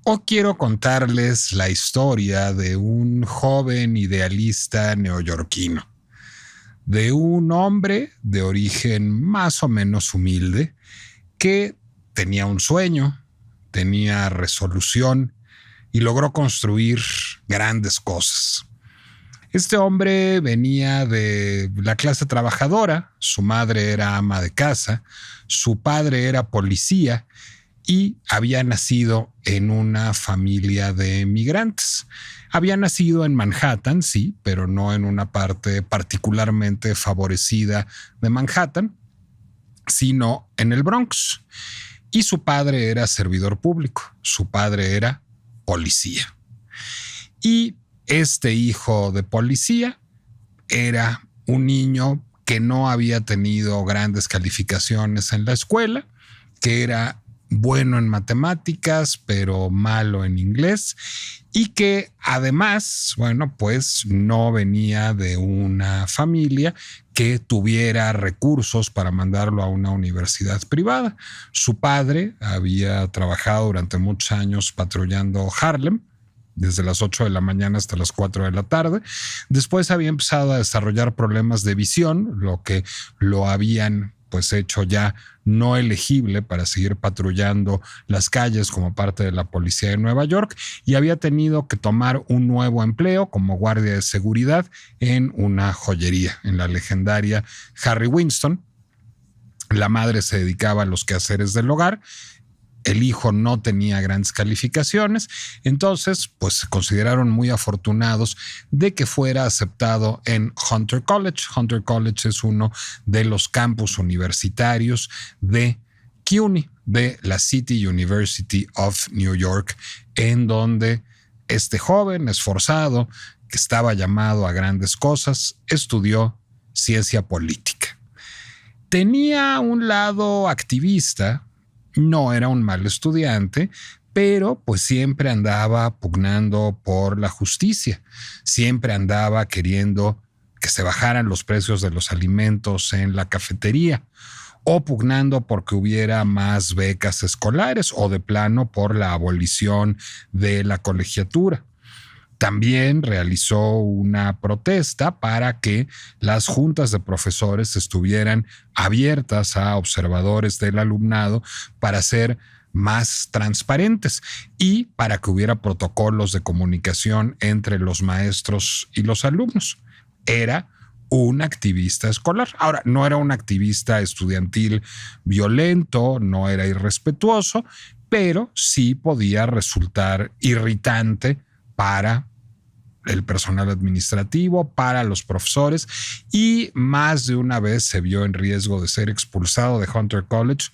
O quiero contarles la historia de un joven idealista neoyorquino, de un hombre de origen más o menos humilde que tenía un sueño, tenía resolución y logró construir grandes cosas. Este hombre venía de la clase trabajadora, su madre era ama de casa, su padre era policía y había nacido en una familia de migrantes. Había nacido en Manhattan, sí, pero no en una parte particularmente favorecida de Manhattan, sino en el Bronx. Y su padre era servidor público, su padre era policía. Y este hijo de policía era un niño que no había tenido grandes calificaciones en la escuela, que era bueno en matemáticas, pero malo en inglés, y que además, bueno, pues no venía de una familia que tuviera recursos para mandarlo a una universidad privada. Su padre había trabajado durante muchos años patrullando Harlem, desde las 8 de la mañana hasta las 4 de la tarde. Después había empezado a desarrollar problemas de visión, lo que lo habían pues hecho ya no elegible para seguir patrullando las calles como parte de la policía de Nueva York, y había tenido que tomar un nuevo empleo como guardia de seguridad en una joyería, en la legendaria Harry Winston. La madre se dedicaba a los quehaceres del hogar. El hijo no tenía grandes calificaciones, entonces pues se consideraron muy afortunados de que fuera aceptado en Hunter College. Hunter College es uno de los campus universitarios de CUNY, de la City University of New York, en donde este joven esforzado, que estaba llamado a grandes cosas, estudió ciencia política. Tenía un lado activista. No era un mal estudiante, pero pues siempre andaba pugnando por la justicia, siempre andaba queriendo que se bajaran los precios de los alimentos en la cafetería, o pugnando porque hubiera más becas escolares, o de plano por la abolición de la colegiatura. También realizó una protesta para que las juntas de profesores estuvieran abiertas a observadores del alumnado para ser más transparentes y para que hubiera protocolos de comunicación entre los maestros y los alumnos. Era un activista escolar. Ahora, no era un activista estudiantil violento, no era irrespetuoso, pero sí podía resultar irritante para el personal administrativo, para los profesores, y más de una vez se vio en riesgo de ser expulsado de Hunter College.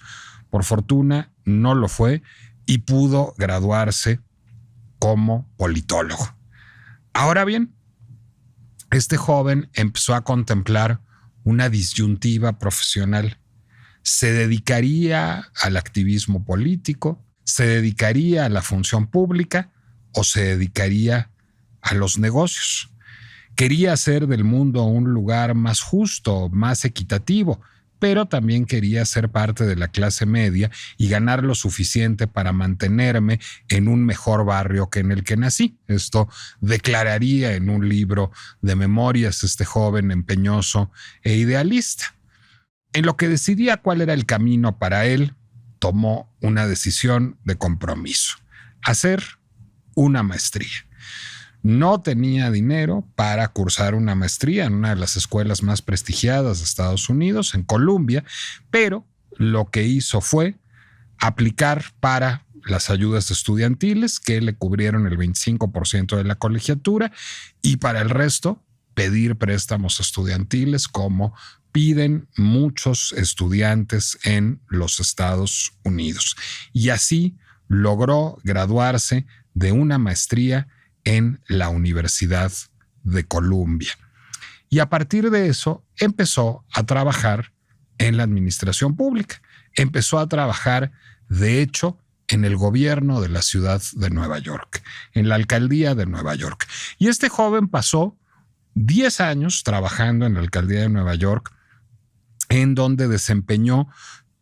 Por fortuna no lo fue y pudo graduarse como politólogo. Ahora bien, este joven empezó a contemplar una disyuntiva profesional. ¿Se dedicaría al activismo político? ¿Se dedicaría a la función pública? ¿O se dedicaría a los negocios? Quería hacer del mundo un lugar más justo, más equitativo, pero también quería ser parte de la clase media y ganar lo suficiente para mantenerme en un mejor barrio que en el que nací. Esto declararía en un libro de memorias este joven empeñoso e idealista. En lo que decidía cuál era el camino para él, tomó una decisión de compromiso: hacer una maestría. No tenía dinero para cursar una maestría en una de las escuelas más prestigiadas de Estados Unidos, en Columbia, pero lo que hizo fue aplicar para las ayudas estudiantiles, que le cubrieron el 25% de la colegiatura, y para el resto pedir préstamos estudiantiles, como piden muchos estudiantes en los Estados Unidos. Y así logró graduarse de una maestría en la Universidad de Columbia. Y a partir de eso empezó a trabajar en la administración pública. Empezó a trabajar, de hecho, en el gobierno de la ciudad de Nueva York, en la alcaldía de Nueva York. Y este joven pasó 10 años trabajando en la alcaldía de Nueva York, en donde desempeñó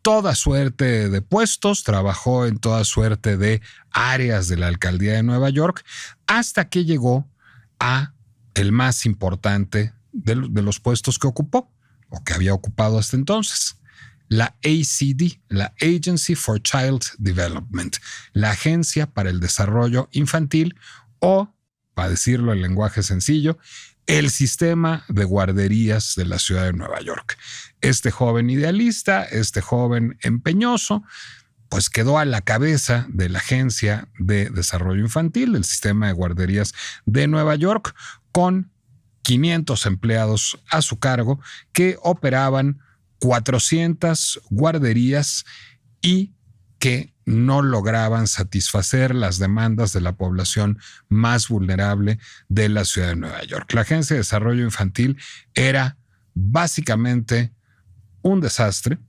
toda suerte de puestos, trabajó en toda suerte de áreas de la alcaldía de Nueva York, hasta que llegó a el más importante de los puestos que ocupó, o que había ocupado hasta entonces, la ACD, la Agency for Child Development, la Agencia para el Desarrollo Infantil, o, para decirlo en lenguaje sencillo, el sistema de guarderías de la ciudad de Nueva York. Este joven idealista, este joven empeñoso, pues quedó a la cabeza de la Agencia de Desarrollo Infantil, del sistema de guarderías de Nueva York, con 500 empleados a su cargo que operaban 400 guarderías y que no lograban satisfacer las demandas de la población más vulnerable de la ciudad de Nueva York. La Agencia de Desarrollo Infantil era básicamente un desastre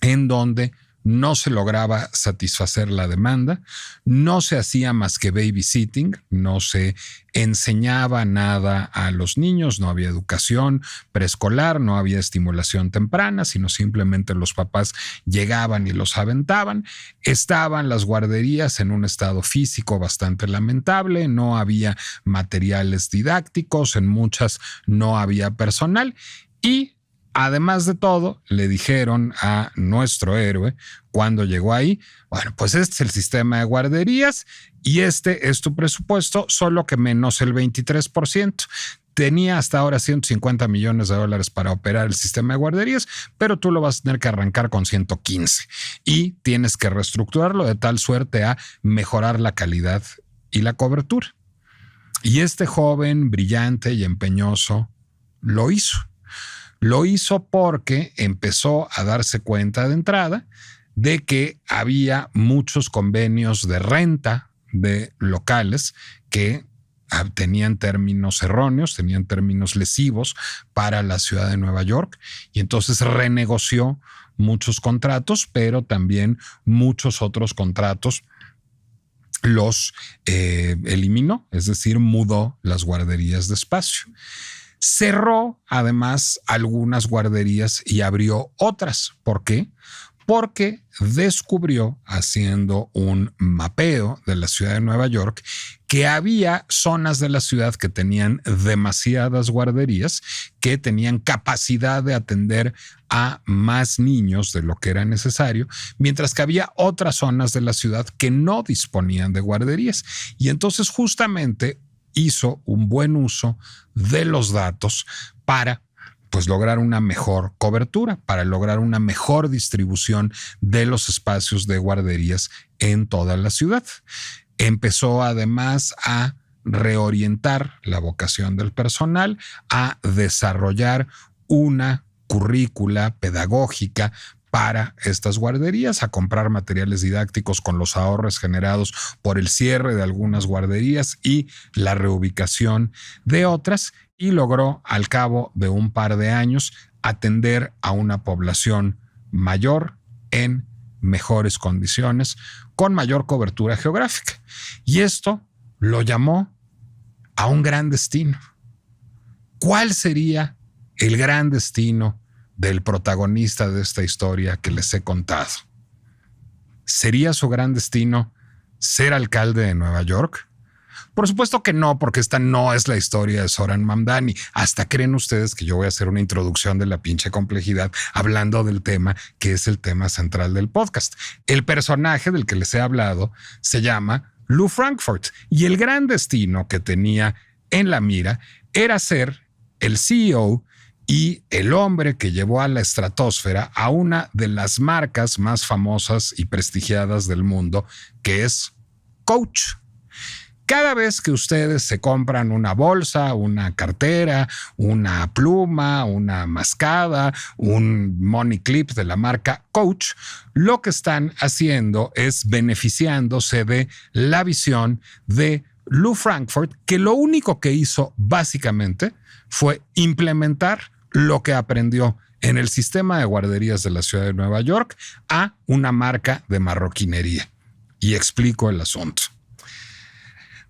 en donde no se lograba satisfacer la demanda, no se hacía más que babysitting, no se enseñaba nada a los niños, no había educación preescolar, no había estimulación temprana, sino simplemente los papás llegaban y los aventaban. Estaban las guarderías en un estado físico bastante lamentable, no había materiales didácticos, en muchas no había personal y además de todo, le dijeron a nuestro héroe cuando llegó ahí, bueno, pues este es el sistema de guarderías y este es tu presupuesto, solo que menos el 23%. Tenía hasta ahora $150 millones para operar el sistema de guarderías, pero tú lo vas a tener que arrancar con 115 y tienes que reestructurarlo de tal suerte a mejorar la calidad y la cobertura. Y este joven brillante y empeñoso lo hizo. Lo hizo porque empezó a darse cuenta de entrada de que había muchos convenios de renta de locales que tenían términos erróneos, tenían términos lesivos para la ciudad de Nueva York y entonces renegoció muchos contratos, pero también muchos otros contratos los eliminó, es decir, mudó las guarderías de espacio. Cerró además algunas guarderías y abrió otras. ¿Por qué? Porque descubrió, haciendo un mapeo de la ciudad de Nueva York, que había zonas de la ciudad que tenían demasiadas guarderías, que tenían capacidad de atender a más niños de lo que era necesario, mientras que había otras zonas de la ciudad que no disponían de guarderías. Y entonces justamente hizo un buen uso de los datos para lograr una mejor cobertura, para lograr una mejor distribución de los espacios de guarderías en toda la ciudad. Empezó además a reorientar la vocación del personal, a desarrollar una currícula pedagógica para estas guarderías, a comprar materiales didácticos con los ahorros generados por el cierre de algunas guarderías y la reubicación de otras, y logró al cabo de un par de años atender a una población mayor en mejores condiciones, con mayor cobertura geográfica. Y esto lo llamó a un gran destino. ¿Cuál sería el gran destino del protagonista de esta historia que les he contado? ¿Sería su gran destino ser alcalde de Nueva York? Por supuesto que no, porque esta no es la historia de Zohran Mamdani. Hasta creen ustedes que yo voy a hacer una introducción de la pinche complejidad hablando del tema que es el tema central del podcast. El personaje del que les he hablado se llama Lou Frankfurt y el gran destino que tenía en la mira era ser el CEO y el hombre que llevó a la estratosfera a una de las marcas más famosas y prestigiadas del mundo, que es Coach. Cada vez que ustedes se compran una bolsa, una cartera, una pluma, una mascada, un money clip de la marca Coach, lo que están haciendo es beneficiándose de la visión de Lou Frankfurt, que lo único que hizo básicamente fue implementar lo que aprendió en el sistema de guarderías de la ciudad de Nueva York a una marca de marroquinería. Y explico el asunto.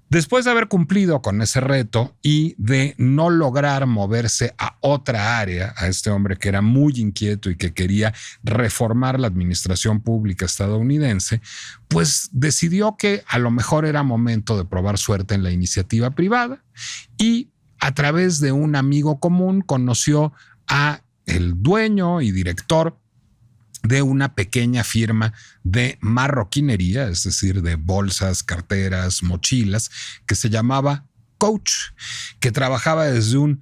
Después de haber cumplido con ese reto y de no lograr moverse a otra área, a este hombre que era muy inquieto y que quería reformar la administración pública estadounidense, pues decidió que a lo mejor era momento de probar suerte en la iniciativa privada y a través de un amigo común conoció a el dueño y director de una pequeña firma de marroquinería, es decir, de bolsas, carteras, mochilas, que se llamaba Coach, que trabajaba desde un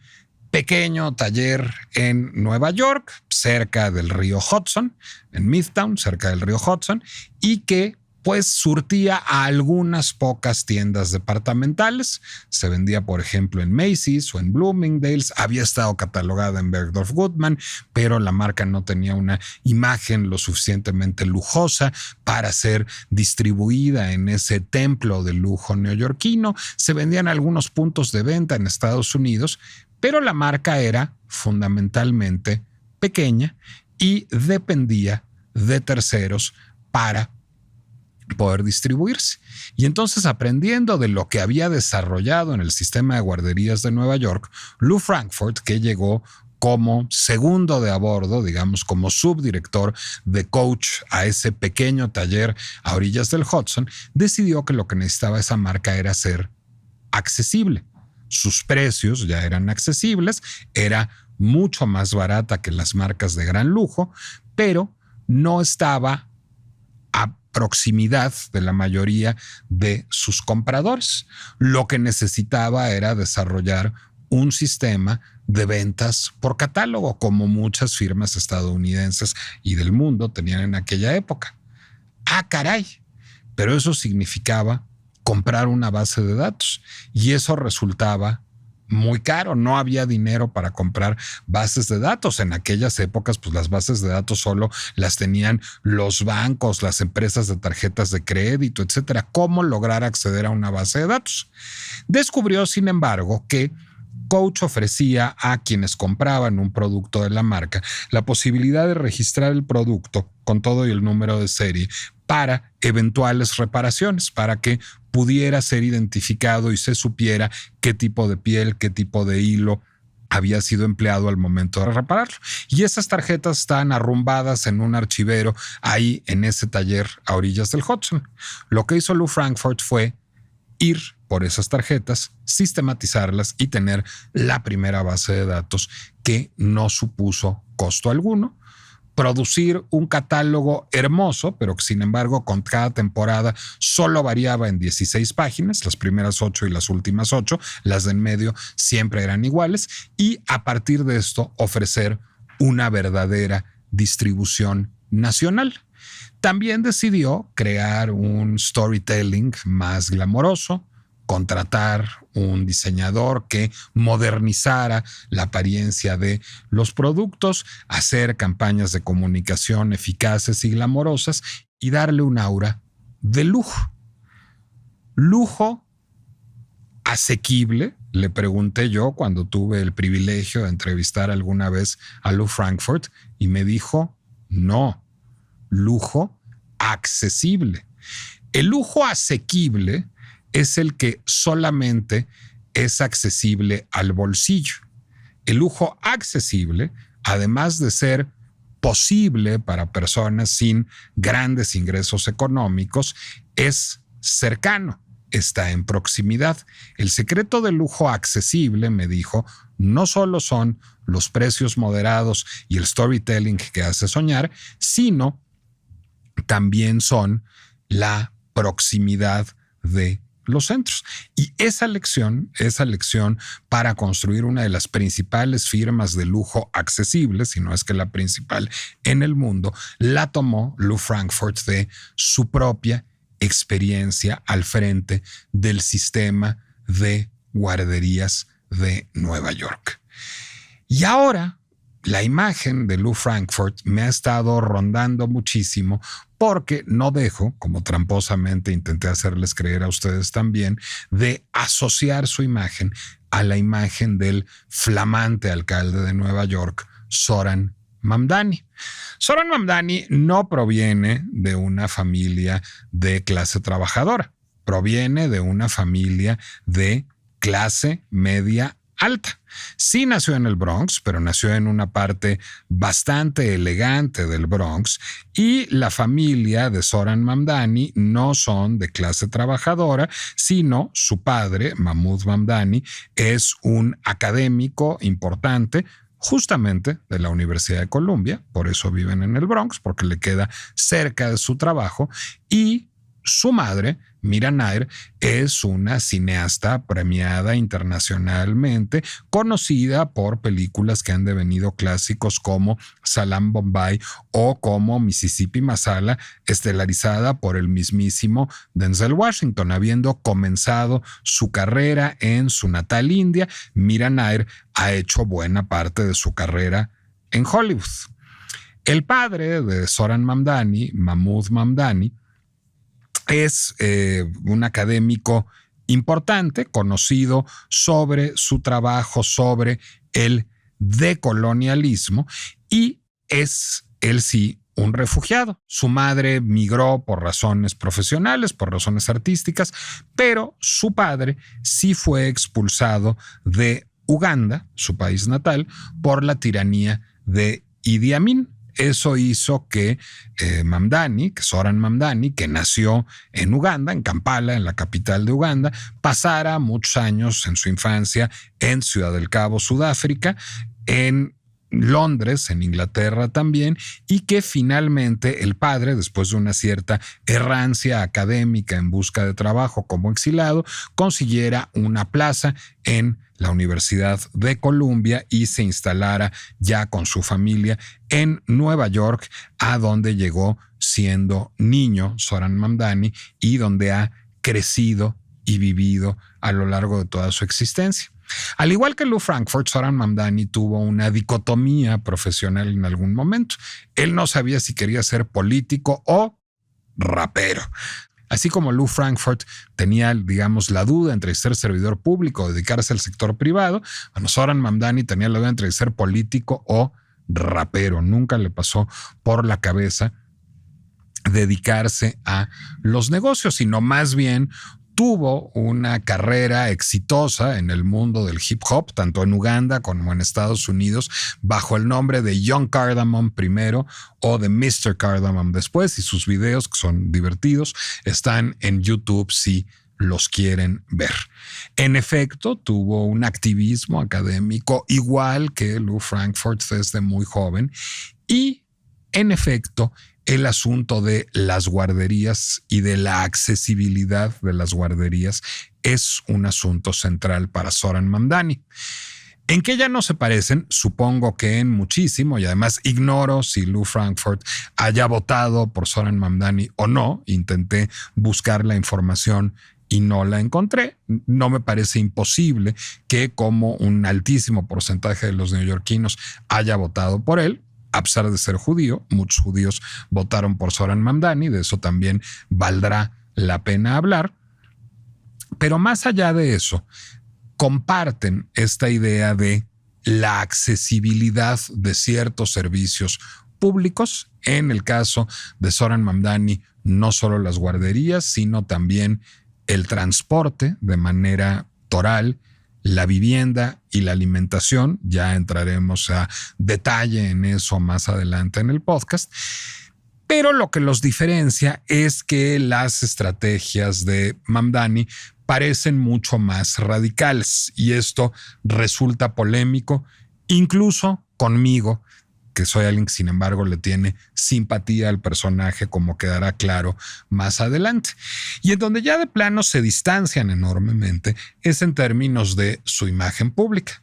pequeño taller en Nueva York, cerca del río Hudson, en Midtown, cerca del río Hudson, y que pues surtía a algunas pocas tiendas departamentales. Se vendía, por ejemplo, en Macy's o en Bloomingdale's. Había estado catalogada en Bergdorf Goodman, pero la marca no tenía una imagen lo suficientemente lujosa para ser distribuida en ese templo de lujo neoyorquino. Se vendían algunos puntos de venta en Estados Unidos, pero la marca era fundamentalmente pequeña y dependía de terceros para poder distribuirse. Y entonces, aprendiendo de lo que había desarrollado en el sistema de guarderías de Nueva York, Lou Frankfurt, que llegó como segundo de a bordo, digamos, como subdirector de Coach a ese pequeño taller a orillas del Hudson, decidió que lo que necesitaba esa marca era ser accesible. Sus precios ya eran accesibles, era mucho más barata que las marcas de gran lujo, pero no estaba a proximidad de la mayoría de sus compradores. Lo que necesitaba era desarrollar un sistema de ventas por catálogo, como muchas firmas estadounidenses y del mundo tenían en aquella época. ¡Ah, caray! Pero eso significaba comprar una base de datos y eso resultaba muy caro. No había dinero para comprar bases de datos. En aquellas épocas, pues las bases de datos solo las tenían los bancos, las empresas de tarjetas de crédito, etcétera. ¿Cómo lograr acceder a una base de datos? Descubrió, sin embargo, que Coach ofrecía a quienes compraban un producto de la marca la posibilidad de registrar el producto con todo y el número de serie para eventuales reparaciones, para que pudiera ser identificado y se supiera qué tipo de piel, qué tipo de hilo había sido empleado al momento de repararlo. Y esas tarjetas estaban arrumbadas en un archivero ahí en ese taller a orillas del Hudson. Lo que hizo Lou Frankfurt fue ir por esas tarjetas, sistematizarlas y tener la primera base de datos que no supuso costo alguno. Producir un catálogo hermoso, pero que sin embargo con cada temporada solo variaba en 16 páginas, las primeras 8 y las últimas 8, las de en medio siempre eran iguales, y a partir de esto ofrecer una verdadera distribución nacional. También decidió crear un storytelling más glamoroso, contratar un diseñador que modernizara la apariencia de los productos, hacer campañas de comunicación eficaces y glamorosas y darle un aura de lujo. Lujo asequible, le pregunté yo cuando tuve el privilegio de entrevistar alguna vez a Lou Frankfurt y me dijo, no, lujo accesible. El lujo asequible es el que solamente es accesible al bolsillo. El lujo accesible, además de ser posible para personas sin grandes ingresos económicos, es cercano, está en proximidad. El secreto del lujo accesible, me dijo, no solo son los precios moderados y el storytelling que hace soñar, sino también son la proximidad de los centros. Y esa lección para construir una de las principales firmas de lujo accesible, si no es que la principal en el mundo, la tomó Lou Frankfurt de su propia experiencia al frente del sistema de guarderías de Nueva York. Y ahora la imagen de Lou Frankfurt me ha estado rondando muchísimo porque no dejo, como tramposamente intenté hacerles creer a ustedes también, de asociar su imagen a la imagen del flamante alcalde de Nueva York, Zoran Mamdani. Zoran Mamdani no proviene de una familia de clase trabajadora. proviene de una familia de clase media alta. Sí nació en el Bronx, pero nació en una parte bastante elegante del Bronx, y la familia de Zoran Mamdani no son de clase trabajadora, sino su padre, Mahmoud Mamdani, es un académico importante justamente de la Universidad de Columbia, por eso viven en el Bronx, porque le queda cerca de su trabajo, y su madre, Mira Nair, es una cineasta premiada internacionalmente, conocida por películas que han devenido clásicos como Salam Bombay o como Mississippi Masala, estelarizada por el mismísimo Denzel Washington. Habiendo comenzado su carrera en su natal India, Mira Nair ha hecho buena parte de su carrera en Hollywood. El padre de Zoran Mamdani, Mahmoud Mamdani, es un académico importante, conocido sobre su trabajo sobre el decolonialismo, y es él sí un refugiado. Su madre migró por razones profesionales, por razones artísticas, pero su padre sí fue expulsado de Uganda, su país natal, por la tiranía de Idi Amin. Eso hizo que Mamdani, que Zoran Mamdani, que nació en Uganda, en Kampala, en la capital de Uganda, pasara muchos años en su infancia en Ciudad del Cabo, Sudáfrica, en Londres, en Inglaterra también, y que finalmente el padre, después de una cierta errancia académica en busca de trabajo como exilado, consiguiera una plaza en la Universidad de Columbia y se instalara ya con su familia en Nueva York, a donde llegó siendo niño Zoran Mamdani y donde ha crecido y vivido a lo largo de toda su existencia. Al igual que Lou Frankfurt, Zoran Mamdani tuvo una dicotomía profesional en algún momento. Él no sabía si quería ser político o rapero. Así como Lou Frankfurt tenía, digamos, la duda entre ser servidor público o dedicarse al sector privado, bueno, Zoran Mamdani tenía la duda entre ser político o rapero. Nunca le pasó por la cabeza dedicarse a los negocios, sino más bien tuvo una carrera exitosa en el mundo del hip hop, tanto en Uganda como en Estados Unidos, bajo el nombre de Young Cardamom primero o de Mr. Cardamom después, y sus videos, que son divertidos, están en YouTube si los quieren ver. En efecto, tuvo un activismo académico igual que Lou Frankfurt desde muy joven, y en efecto, el asunto de las guarderías y de la accesibilidad de las guarderías es un asunto central para Zoran Mamdani. ¿En qué ya no se parecen? Supongo que en muchísimo, y además ignoro si Lou Frankfurt haya votado por Zoran Mamdani o no. Intenté buscar la información y no la encontré. No me parece imposible que, como un altísimo porcentaje de los neoyorquinos haya votado por él, a pesar de ser judío. Muchos judíos votaron por Zoran Mamdani, de eso también valdrá la pena hablar. Pero más allá de eso, comparten esta idea de la accesibilidad de ciertos servicios públicos. En el caso de Zoran Mamdani, no solo las guarderías, sino también el transporte de manera toral, la vivienda y la alimentación. Ya entraremos a detalle en eso más adelante en el podcast. Pero lo que los diferencia es que las estrategias de Mamdani parecen mucho más radicales, y esto resulta polémico incluso conmigo, que soy alguien que sin embargo le tiene simpatía al personaje, como quedará claro más adelante. Y en donde ya de plano se distancian enormemente es en términos de su imagen pública.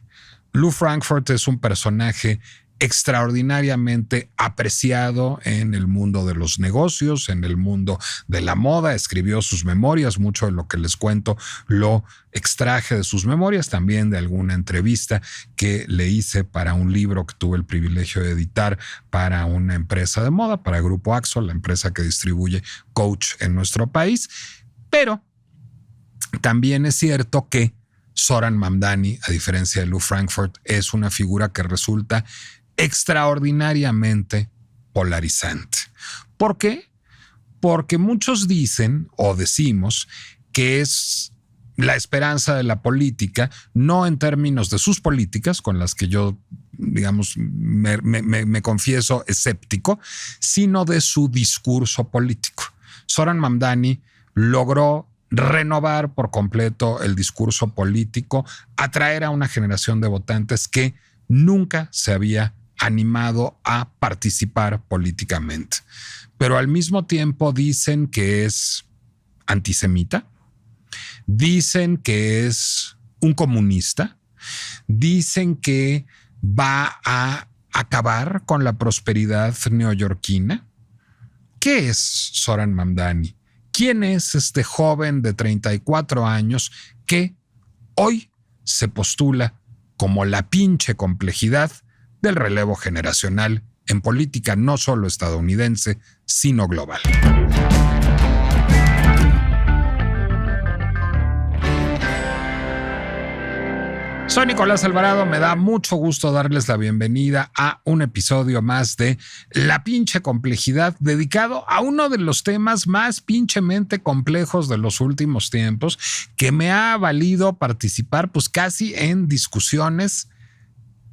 Lou Frankfurt es un personaje extraordinariamente apreciado en el mundo de los negocios, en el mundo de la moda. Escribió sus memorias, mucho de lo que les cuento lo extraje de sus memorias, también de alguna entrevista que le hice para un libro que tuve el privilegio de editar para una empresa de moda, para Grupo Axo, la empresa que distribuye Coach en nuestro país. Pero también es cierto que Zoran Mamdani, a diferencia de Lou Frankfurt, es una figura que resulta extraordinariamente polarizante. ¿Por qué? Porque muchos dicen o decimos que es la esperanza de la política, no en términos de sus políticas, con las que yo, digamos, me confieso escéptico, sino de su discurso político. Zoran Mamdani logró renovar por completo el discurso político, atraer a una generación de votantes que nunca se había animado a participar políticamente. Pero al mismo tiempo dicen que es antisemita, dicen que es un comunista, dicen que va a acabar con la prosperidad neoyorquina. ¿Qué es Zoran Mamdani? ¿Quién es este joven de 34 años que hoy se postula como la pinche complejidad del relevo generacional en política no solo estadounidense, sino global? Soy Nicolás Alvarado, me da mucho gusto darles la bienvenida a un episodio más de La pinche complejidad, dedicado a uno de los temas más pinchemente complejos de los últimos tiempos, que me ha valido participar pues casi en discusiones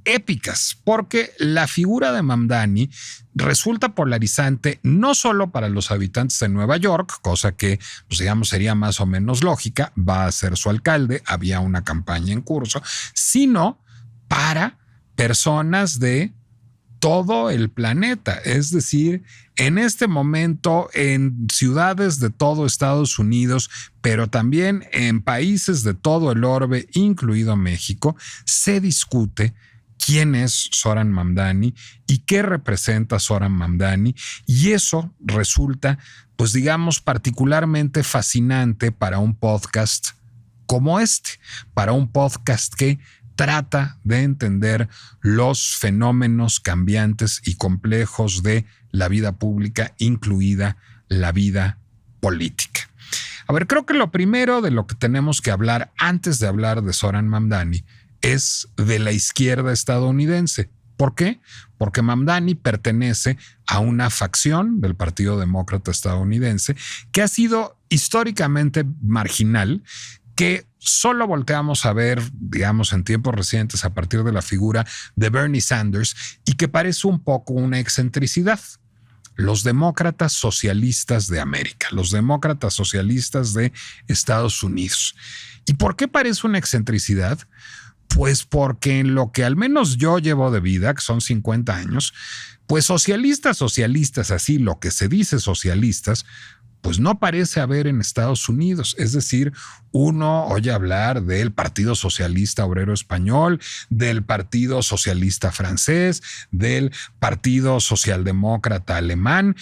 épicas, porque la figura de Mamdani resulta polarizante no solo para los habitantes de Nueva York, cosa que, pues digamos, sería más o menos lógica, va a ser su alcalde, había una campaña en curso, sino para personas de todo el planeta. Es decir, en este momento en ciudades de todo Estados Unidos, pero también en países de todo el orbe, incluido México, se discute quién es Zoran Mamdani y qué representa Zoran Mamdani. Y eso resulta, pues digamos, particularmente fascinante para un podcast como este, para un podcast que trata de entender los fenómenos cambiantes y complejos de la vida pública, incluida la vida política. A ver, creo que lo primero de lo que tenemos que hablar antes de hablar de Zoran Mamdani es de la izquierda estadounidense. ¿Por qué? Porque Mamdani pertenece a una facción del Partido Demócrata estadounidense que ha sido históricamente marginal, que solo volteamos a ver, digamos, en tiempos recientes a partir de la figura de Bernie Sanders y que parece un poco una excentricidad. Los demócratas socialistas de América, los demócratas socialistas de Estados Unidos. ¿Y por qué parece una excentricidad? Pues porque en lo que al menos yo llevo de vida, que son 50 años, pues socialistas, así lo que se dice socialistas, pues no parece haber en Estados Unidos. Es decir, uno oye hablar del Partido Socialista Obrero Español, del Partido Socialista Francés, del Partido Socialdemócrata Alemán,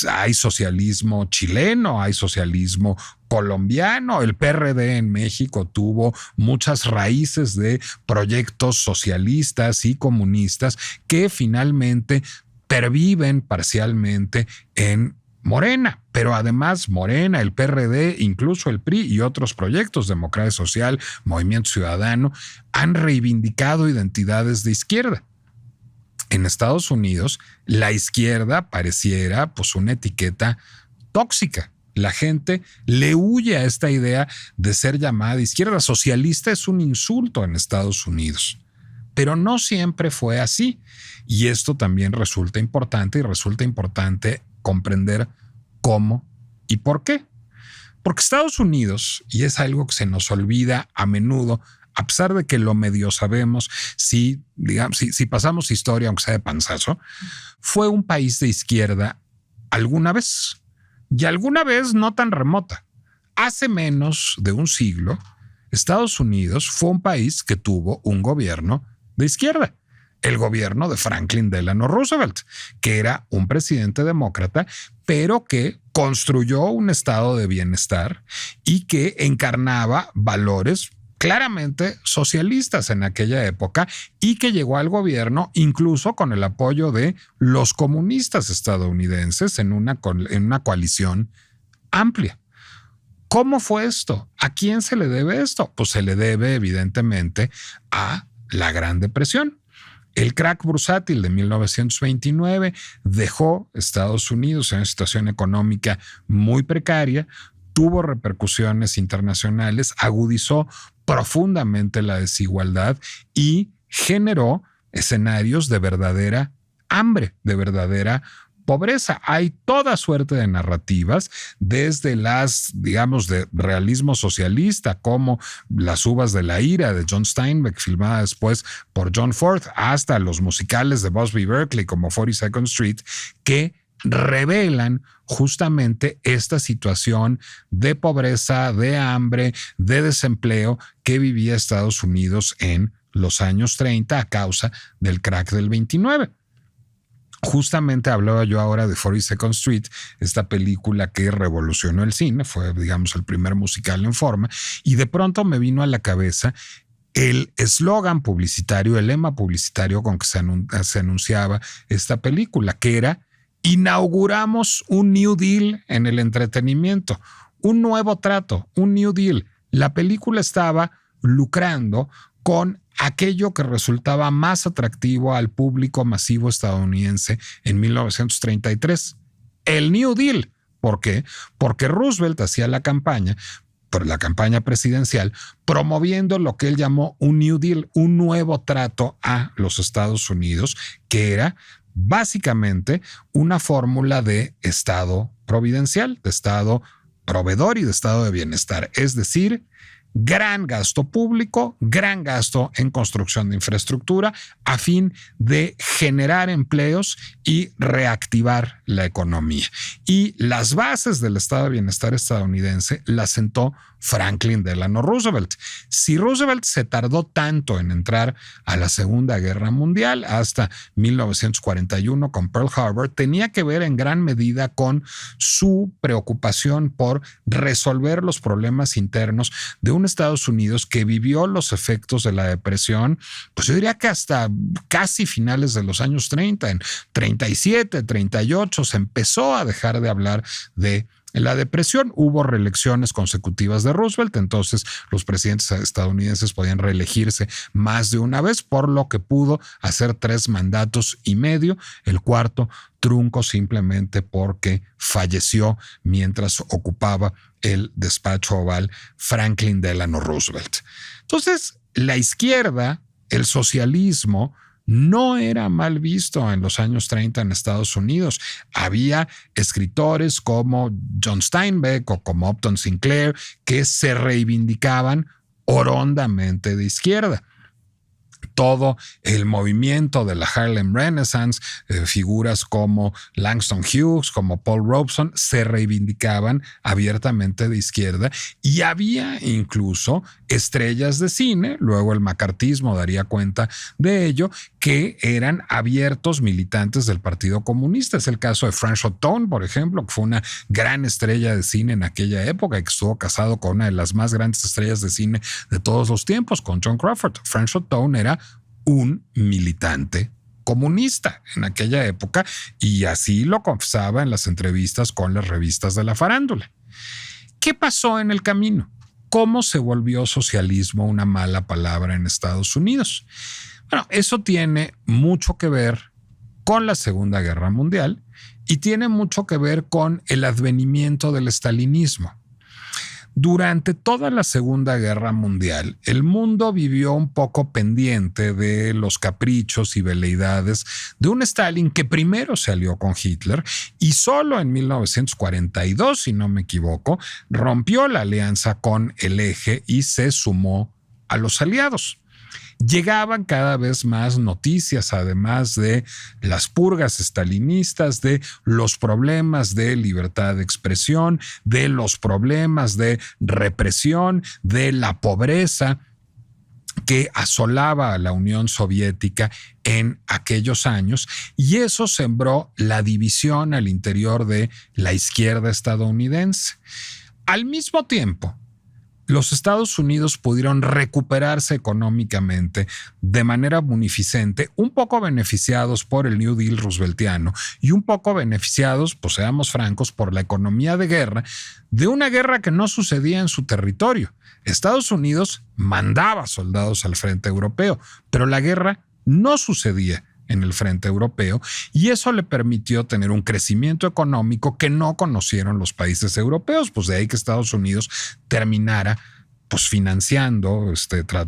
hay socialismo chileno, hay socialismo colombiano. El PRD en México tuvo muchas raíces de proyectos socialistas y comunistas que finalmente perviven parcialmente en Morena, pero además Morena, el PRD, incluso el PRI y otros proyectos, Democracia Social, Movimiento Ciudadano, han reivindicado identidades de izquierda. En Estados Unidos, la izquierda pareciera pues una etiqueta tóxica. La gente le huye a esta idea de ser llamada izquierda. Socialista es un insulto en Estados Unidos, pero no siempre fue así. Y esto también resulta importante comprender cómo y por qué. Porque Estados Unidos, y es algo que se nos olvida a menudo, a pesar de que lo medio sabemos, si pasamos historia, aunque sea de panzazo, fue un país de izquierda alguna vez, y alguna vez no tan remota. Hace menos de un siglo, Estados Unidos fue un país que tuvo un gobierno de izquierda. El gobierno de Franklin Delano Roosevelt, que era un presidente demócrata, pero que construyó un estado de bienestar y que encarnaba valores claramente socialistas en aquella época y que llegó al gobierno incluso con el apoyo de los comunistas estadounidenses en una coalición amplia. ¿Cómo fue esto? ¿A quién se le debe esto? Pues se le debe evidentemente a la Gran Depresión. El crack bursátil de 1929 dejó a Estados Unidos en una situación económica muy precaria, tuvo repercusiones internacionales, agudizó profundamente la desigualdad y generó escenarios de verdadera hambre, de verdadera pobreza. Hay toda suerte de narrativas, desde las, digamos, de realismo socialista, como Las uvas de la ira de John Steinbeck, filmada después por John Ford, hasta los musicales de Busby Berkeley como 42nd Street, que revelan justamente esta situación de pobreza, de hambre, de desempleo que vivía Estados Unidos en los años 30 a causa del crack del 29. Justamente hablaba yo ahora de 42nd Street, esta película que revolucionó el cine, fue, digamos, el primer musical en forma, y de pronto me vino a la cabeza el eslogan publicitario, el lema publicitario con que se anunciaba esta película, que era: inauguramos un New Deal en el entretenimiento, un nuevo trato, un New Deal. La película estaba lucrando con aquello que resultaba más atractivo al público masivo estadounidense en 1933, el New Deal. ¿Por qué? Porque Roosevelt hacía la campaña presidencial, promoviendo lo que él llamó un New Deal, un nuevo trato a los Estados Unidos, que era básicamente una fórmula de Estado providencial, de Estado proveedor y de Estado de bienestar. Es decir, gran gasto público, gran gasto en construcción de infraestructura a fin de generar empleos y reactivar la economía. Y las bases del Estado de bienestar estadounidense las sentó Franklin Delano Roosevelt. Si Roosevelt se tardó tanto en entrar a la Segunda Guerra Mundial hasta 1941 con Pearl Harbor, tenía que ver en gran medida con su preocupación por resolver los problemas internos de un Estados Unidos que vivió los efectos de la depresión, pues yo diría que hasta casi finales de los años 30, en 37, 38, se empezó a dejar de hablar de la depresión. Hubo reelecciones consecutivas de Roosevelt, entonces los presidentes estadounidenses podían reelegirse más de una vez, por lo que pudo hacer 3 mandatos y medio, el cuarto trunco simplemente porque falleció mientras ocupaba el despacho oval Franklin Delano Roosevelt. Entonces, la izquierda, el socialismo, no era mal visto en los años 30 en Estados Unidos. Había escritores como John Steinbeck o como Upton Sinclair que se reivindicaban horrendamente de izquierda. Todo el movimiento de la Harlem Renaissance, figuras como Langston Hughes, como Paul Robeson, se reivindicaban abiertamente de izquierda, y había incluso estrellas de cine, luego el macartismo daría cuenta de ello, que eran abiertos militantes del Partido Comunista. Es el caso de Franchot Tone, por ejemplo, que fue una gran estrella de cine en aquella época y que estuvo casado con una de las más grandes estrellas de cine de todos los tiempos, con John Crawford. Franchot Tone era un militante comunista en aquella época y así lo confesaba en las entrevistas con las revistas de la farándula. ¿Qué pasó en el camino? ¿Cómo se volvió socialismo una mala palabra en Estados Unidos? Bueno, eso tiene mucho que ver con la Segunda Guerra Mundial y tiene mucho que ver con el advenimiento del estalinismo. Durante toda la Segunda Guerra Mundial, el mundo vivió un poco pendiente de los caprichos y veleidades de un Stalin que primero se alió con Hitler y solo en 1942, si no me equivoco, rompió la alianza con el Eje y se sumó a los aliados. Llegaban cada vez más noticias, además de las purgas estalinistas, de los problemas de libertad de expresión, de los problemas de represión, de la pobreza que asolaba a la Unión Soviética en aquellos años, y eso sembró la división al interior de la izquierda estadounidense. Al mismo tiempo, los Estados Unidos pudieron recuperarse económicamente de manera munificente, un poco beneficiados por el New Deal rooseveltiano y un poco beneficiados, pues seamos francos, por la economía de guerra, de una guerra que no sucedía en su territorio. Estados Unidos mandaba soldados al frente europeo, pero la guerra no sucedía en el frente europeo, y eso le permitió tener un crecimiento económico que no conocieron los países europeos, pues de ahí que Estados Unidos terminara pues financiando,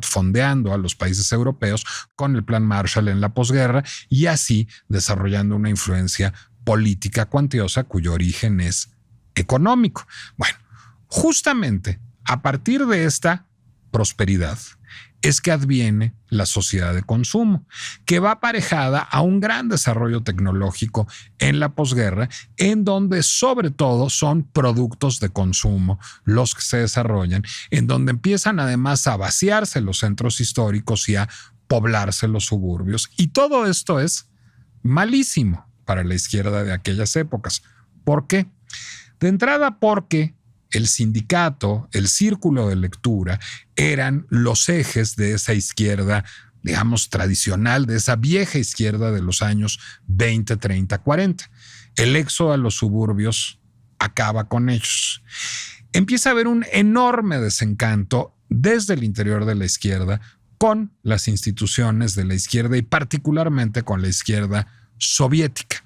fondeando a los países europeos con el Plan Marshall en la posguerra y así desarrollando una influencia política cuantiosa cuyo origen es económico. Bueno, justamente a partir de esta prosperidad es que adviene la sociedad de consumo, que va aparejada a un gran desarrollo tecnológico en la posguerra, en donde sobre todo son productos de consumo los que se desarrollan, en donde empiezan además a vaciarse los centros históricos y a poblarse los suburbios. Y todo esto es malísimo para la izquierda de aquellas épocas. ¿Por qué? De entrada porque el sindicato, el círculo de lectura, eran los ejes de esa izquierda, digamos, tradicional, de esa vieja izquierda de los años 20, 30, 40. El éxodo a los suburbios acaba con ellos. Empieza a haber un enorme desencanto desde el interior de la izquierda con las instituciones de la izquierda y particularmente con la izquierda soviética.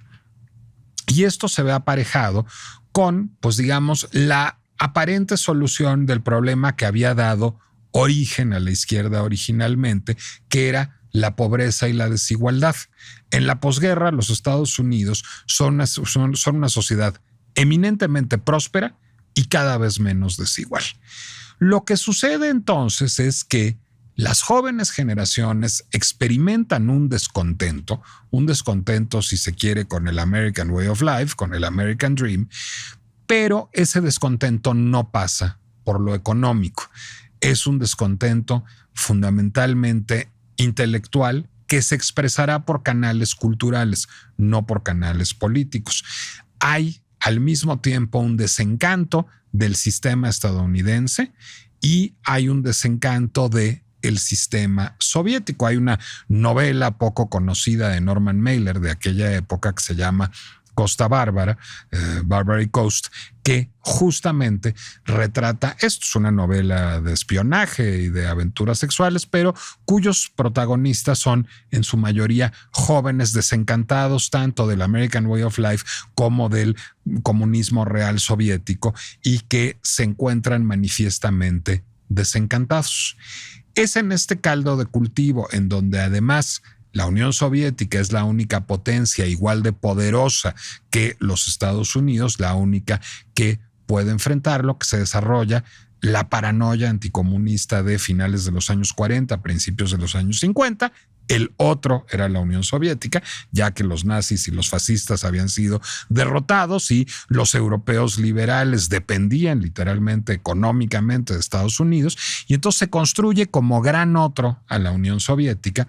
Y esto se ve aparejado con, pues digamos, la aparente solución del problema que había dado origen a la izquierda originalmente, que era la pobreza y la desigualdad. En la posguerra, los Estados Unidos son una sociedad eminentemente próspera y cada vez menos desigual. Lo que sucede entonces es que las jóvenes generaciones experimentan un descontento si se quiere con el American Way of Life, con el American Dream, pero ese descontento no pasa por lo económico. Es un descontento fundamentalmente intelectual que se expresará por canales culturales, no por canales políticos. Hay al mismo tiempo un desencanto del sistema estadounidense y hay un desencanto del sistema soviético. Hay una novela poco conocida de Norman Mailer de aquella época que se llama Costa Bárbara, Barbary Coast, que justamente retrata, esto es una novela de espionaje y de aventuras sexuales, pero cuyos protagonistas son en su mayoría jóvenes desencantados tanto del American Way of Life como del comunismo real soviético y que se encuentran manifiestamente desencantados. Es en este caldo de cultivo en donde además la Unión Soviética es la única potencia igual de poderosa que los Estados Unidos, la única que puede enfrentarlo, que se desarrolla la paranoia anticomunista de finales de los años 40, principios de los años 50. El otro era la Unión Soviética, ya que los nazis y los fascistas habían sido derrotados y los europeos liberales dependían literalmente económicamente de Estados Unidos, y entonces se construye como gran otro a la Unión Soviética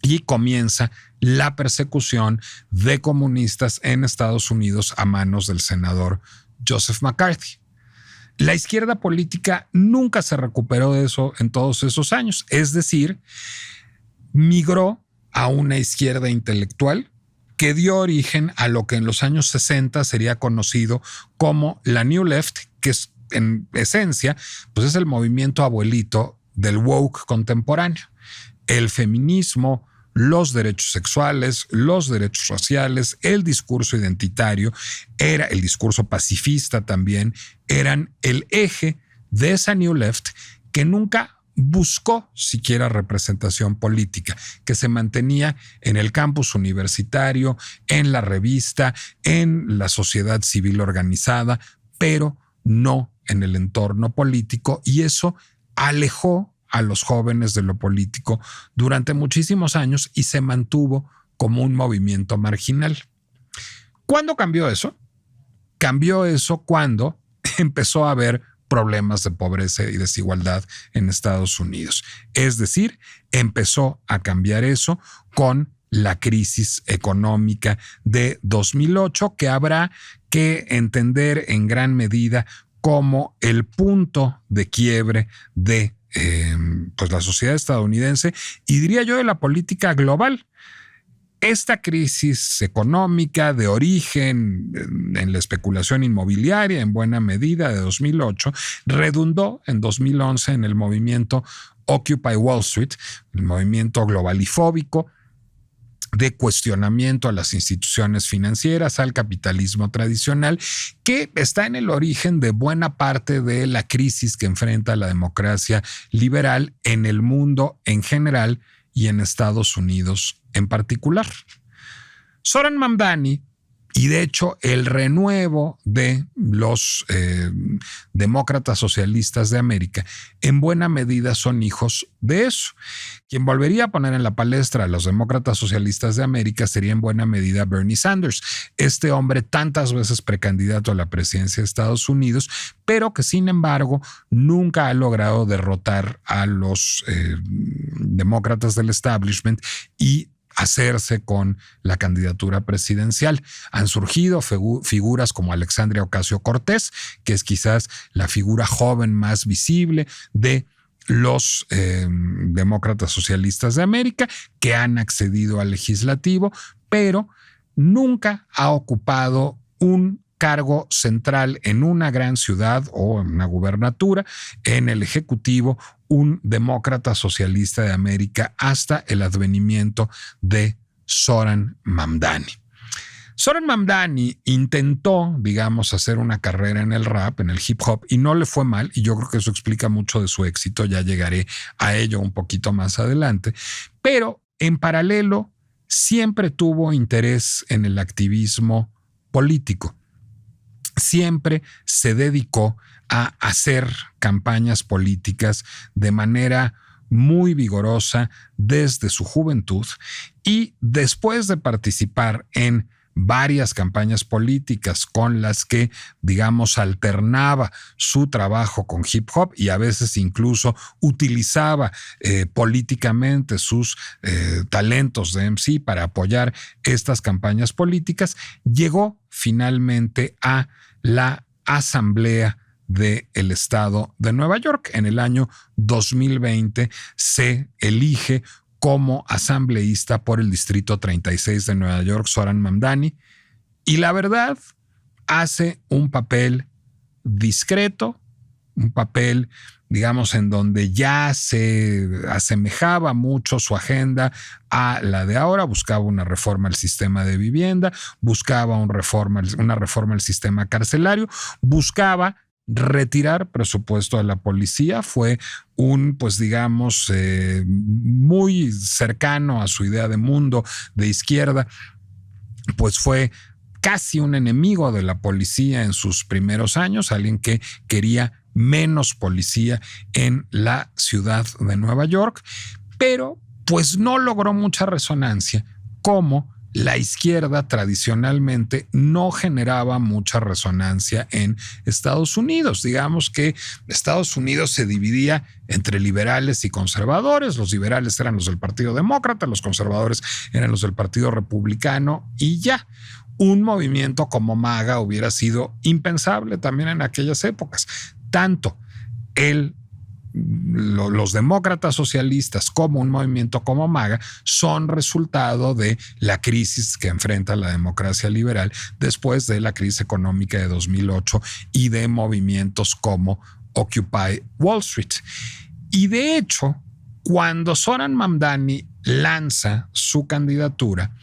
y comienza la persecución de comunistas en Estados Unidos a manos del senador Joseph McCarthy. La izquierda política nunca se recuperó de eso en todos esos años, es decir, migró a una izquierda intelectual que dio origen a lo que en los años 60 sería conocido como la New Left, que es en esencia pues es el movimiento abuelito del woke contemporáneo. El feminismo, los derechos sexuales, los derechos raciales, el discurso identitario, era el discurso pacifista también, eran el eje de esa New Left que nunca buscó siquiera representación política, que se mantenía en el campus universitario, en la revista, en la sociedad civil organizada, pero no en el entorno político, y eso alejó a los jóvenes de lo político durante muchísimos años y se mantuvo como un movimiento marginal. ¿Cuándo cambió eso? Cambió eso cuando empezó a haber problemas de pobreza y desigualdad en Estados Unidos. Es decir, empezó a cambiar eso con la crisis económica de 2008, que habrá que entender en gran medida como el punto de quiebre de pues la sociedad estadounidense y diría yo de la política global. Esta crisis económica de origen en la especulación inmobiliaria en buena medida de 2008 redundó en 2011 en el movimiento Occupy Wall Street, el movimiento globalifóbico, de cuestionamiento a las instituciones financieras, al capitalismo tradicional, que está en el origen de buena parte de la crisis que enfrenta la democracia liberal en el mundo en general y en Estados Unidos en particular. Zoran Mamdani, y de hecho el renuevo de los demócratas socialistas de América en buena medida son hijos de eso. Quien volvería a poner en la palestra a los demócratas socialistas de América sería en buena medida Bernie Sanders, este hombre tantas veces precandidato a la presidencia de Estados Unidos, pero que sin embargo nunca ha logrado derrotar a los demócratas del establishment y hacerse con la candidatura presidencial. Han surgido figuras como Alexandria Ocasio-Cortez, que es quizás la figura joven más visible de los demócratas socialistas de América, que han accedido al legislativo, pero nunca ha ocupado un cargo central en una gran ciudad o en una gubernatura, en el Ejecutivo, un demócrata socialista de América hasta el advenimiento de Zoran Mamdani. Zoran Mamdani intentó, digamos, hacer una carrera en el rap, en el hip hop, y no le fue mal, y yo creo que eso explica mucho de su éxito, ya llegaré a ello un poquito más adelante, pero en paralelo siempre tuvo interés en el activismo político. Siempre se dedicó a hacer campañas políticas de manera muy vigorosa desde su juventud, y después de participar en varias campañas políticas con las que, digamos, alternaba su trabajo con hip hop y a veces incluso utilizaba políticamente sus talentos de MC para apoyar estas campañas políticas, llegó finalmente a la Asamblea del Estado de Nueva York. En el año 2020 se elige como asambleísta por el Distrito 36 de Nueva York Zoran Mamdani, y la verdad hace un papel discreto, un papel, digamos, en donde ya se asemejaba mucho su agenda a la de ahora. Buscaba una reforma al sistema de vivienda, buscaba una reforma al sistema carcelario, buscaba retirar presupuesto a la policía. Fue un, pues digamos, muy cercano a su idea de mundo de izquierda, pues fue casi un enemigo de la policía en sus primeros años, alguien que quería menos policía en la ciudad de Nueva York, pero pues no logró mucha resonancia, como la izquierda tradicionalmente no generaba mucha resonancia en Estados Unidos. Digamos que Estados Unidos se dividía entre liberales y conservadores. Los liberales eran los del Partido Demócrata, los conservadores eran los del Partido Republicano, y ya. Un movimiento como MAGA hubiera sido impensable también en aquellas épocas. Tanto los demócratas socialistas como un movimiento como MAGA son resultado de la crisis que enfrenta la democracia liberal después de la crisis económica de 2008 y de movimientos como Occupy Wall Street. Y de hecho, cuando Zoran Mamdani lanza su candidatura,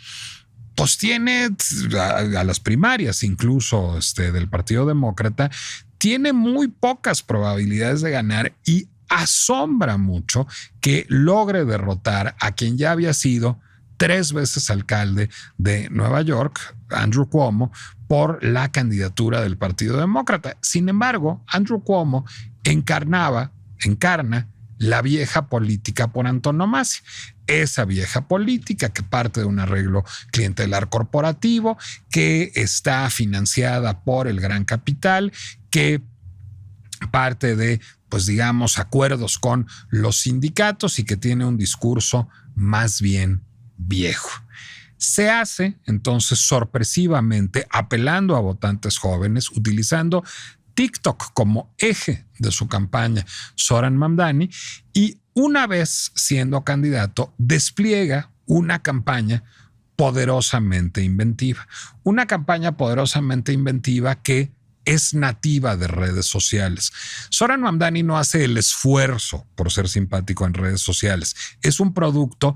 pues tiene a las primarias incluso del Partido Demócrata, tiene muy pocas probabilidades de ganar, y asombra mucho que logre derrotar a quien ya había sido 3 veces alcalde de Nueva York, Andrew Cuomo, por la candidatura del Partido Demócrata. Sin embargo, Andrew Cuomo encarna la vieja política por antonomasia. Esa vieja política que parte de un arreglo clientelar corporativo, que está financiada por el gran capital, que parte de, pues digamos, acuerdos con los sindicatos y que tiene un discurso más bien viejo. Se hace entonces sorpresivamente apelando a votantes jóvenes, utilizando TikTok como eje de su campaña, Zoran Mamdani, y una vez siendo candidato, despliega una campaña poderosamente inventiva. Una campaña poderosamente inventiva que es nativa de redes sociales. Zoran Mamdani no hace el esfuerzo por ser simpático en redes sociales. Es un producto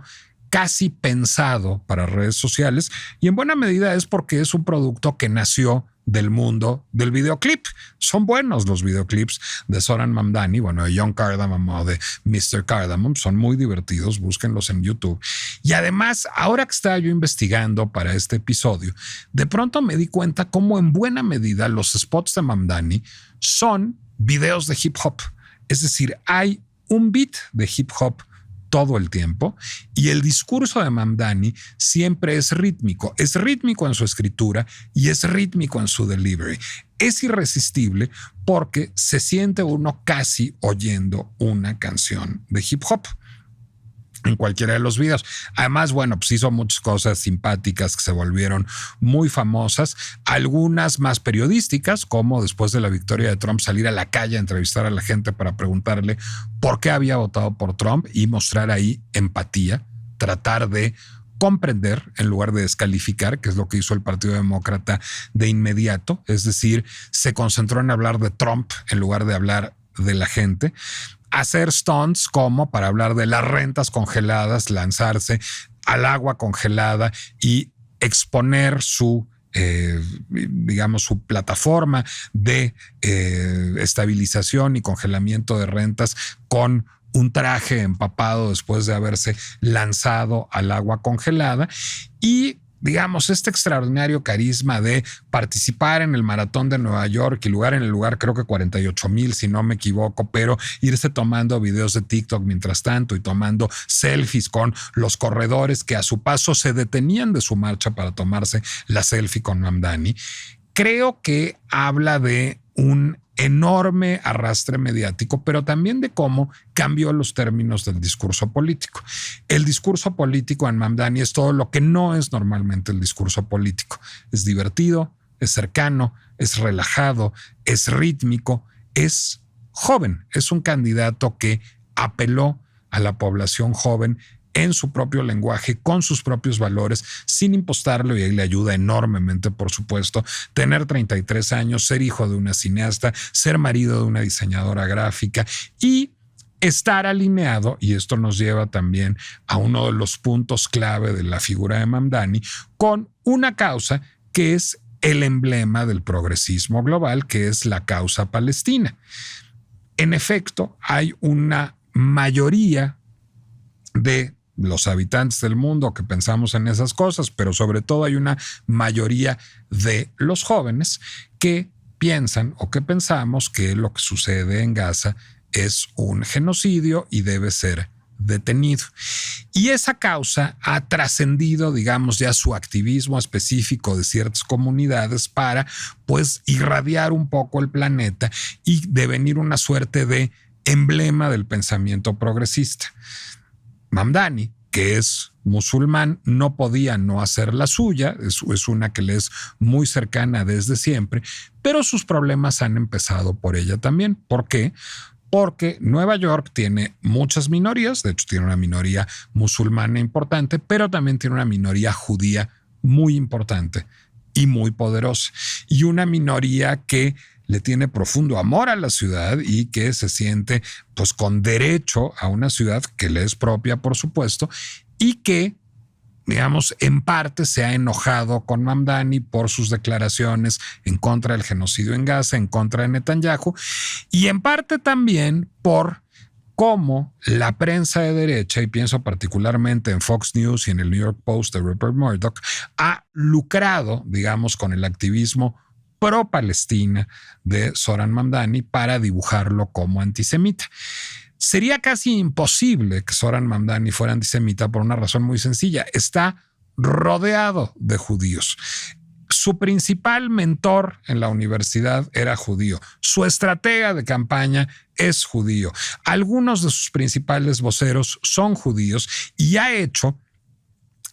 casi pensado para redes sociales, y en buena medida es porque es un producto que nació del mundo del videoclip. Son buenos los videoclips de Zohran Mamdani, bueno, de Young Cardamom o de Mr. Cardamom, son muy divertidos, búsquenlos en YouTube. Y además, ahora que estaba yo investigando para este episodio, de pronto me di cuenta cómo en buena medida los spots de Mamdani son videos de hip hop. Es decir, hay un beat de hip hop todo el tiempo y el discurso de Mamdani siempre es rítmico en su escritura y es rítmico en su delivery. Es irresistible porque se siente uno casi oyendo una canción de hip hop en cualquiera de los videos. Además, bueno, pues hizo muchas cosas simpáticas que se volvieron muy famosas, algunas más periodísticas, como después de la victoria de Trump salir a la calle a entrevistar a la gente para preguntarle por qué había votado por Trump y mostrar ahí empatía, tratar de comprender en lugar de descalificar, que es lo que hizo el Partido Demócrata de inmediato, es decir, se concentró en hablar de Trump en lugar de hablar de la gente. Hacer stunts como para hablar de las rentas congeladas, lanzarse al agua congelada y exponer su plataforma de estabilización y congelamiento de rentas con un traje empapado después de haberse lanzado al agua congelada y este extraordinario carisma de participar en el maratón de Nueva York y en el lugar creo que 48,000 si no me equivoco, pero irse tomando videos de TikTok mientras tanto y tomando selfies con los corredores que a su paso se detenían de su marcha para tomarse la selfie con Mamdani. Creo que habla de un enorme arrastre mediático, pero también de cómo cambió los términos del discurso político. El discurso político en Mamdani es todo lo que no es normalmente el discurso político. Es divertido, es cercano, es relajado, es rítmico, es joven. Es un candidato que apeló a la población joven en su propio lenguaje, con sus propios valores, sin impostarlo, y ahí le ayuda enormemente, por supuesto, tener 33 años, ser hijo de una cineasta, ser marido de una diseñadora gráfica y estar alineado, y esto nos lleva también a uno de los puntos clave de la figura de Mamdani, con una causa que es el emblema del progresismo global, que es la causa palestina. En efecto, hay una mayoría de los habitantes del mundo que pensamos en esas cosas, pero sobre todo hay una mayoría de los jóvenes que piensan o que pensamos que lo que sucede en Gaza es un genocidio y debe ser detenido. Y esa causa ha trascendido, ya su activismo específico de ciertas comunidades para, irradiar un poco el planeta y devenir una suerte de emblema del pensamiento progresista. Mamdani, que es musulmán, no podía no hacer la suya, es una que le es muy cercana desde siempre, pero sus problemas han empezado por ella también. ¿Por qué? Porque Nueva York tiene muchas minorías, de hecho tiene una minoría musulmana importante, pero también tiene una minoría judía muy importante y muy poderosa, y una minoría que le tiene profundo amor a la ciudad y que se siente con derecho a una ciudad que le es propia, por supuesto, y que, en parte se ha enojado con Mamdani por sus declaraciones en contra del genocidio en Gaza, en contra de Netanyahu, y en parte también por cómo la prensa de derecha, y pienso particularmente en Fox News y en el New York Post de Rupert Murdoch, ha lucrado, con el activismo pro-Palestina de Zohran Mamdani para dibujarlo como antisemita. Sería casi imposible que Zohran Mamdani fuera antisemita por una razón muy sencilla. Está rodeado de judíos. Su principal mentor en la universidad era judío. Su estratega de campaña es judío. Algunos de sus principales voceros son judíos y ha hecho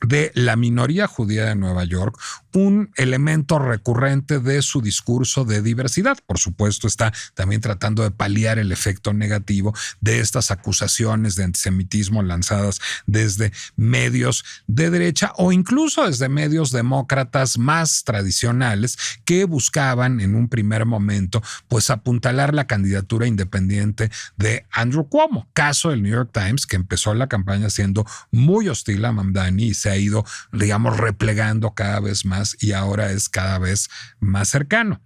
de la minoría judía de Nueva York un elemento recurrente de su discurso de diversidad. Por supuesto, está también tratando de paliar el efecto negativo de estas acusaciones de antisemitismo lanzadas desde medios de derecha o incluso desde medios demócratas más tradicionales que buscaban en un primer momento pues apuntalar la candidatura independiente de Andrew Cuomo. Caso del New York Times, que empezó la campaña siendo muy hostil a Mamdani y se ha ido, digamos, replegando cada vez más y ahora es cada vez más cercano.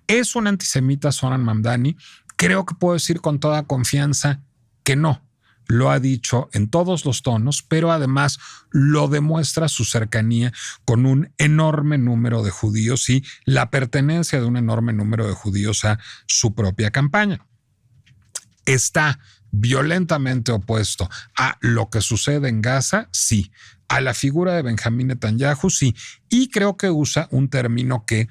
¿Es un antisemita Zoran Mamdani? Creo que puedo decir con toda confianza que no. Lo ha dicho en todos los tonos, pero además lo demuestra su cercanía con un enorme número de judíos y la pertenencia de un enorme número de judíos a su propia campaña. ¿Está violentamente opuesto a lo que sucede en Gaza? Sí. ¿A la figura de Benjamín Netanyahu? Sí. Y creo que usa un término que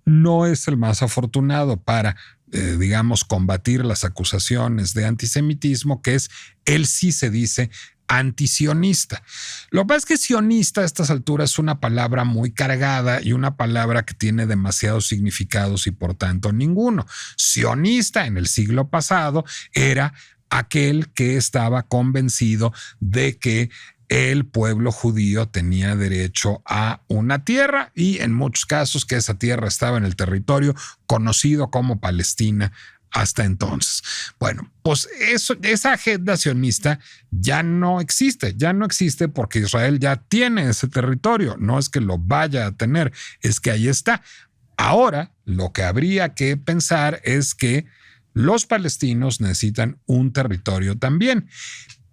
no es el más afortunado para digamos, combatir las acusaciones de antisemitismo, que es, él sí se dice antisionista. Lo que pasa es que sionista a estas alturas es una palabra muy cargada y una palabra que tiene demasiados significados y por tanto ninguno. Sionista en el siglo pasado era aquel que estaba convencido de que el pueblo judío tenía derecho a una tierra y en muchos casos que esa tierra estaba en el territorio conocido como Palestina hasta entonces. Bueno, pues esa agenda sionista ya no existe porque Israel ya tiene ese territorio, no es que lo vaya a tener, es que ahí está. Ahora, lo que habría que pensar es que los palestinos necesitan un territorio también.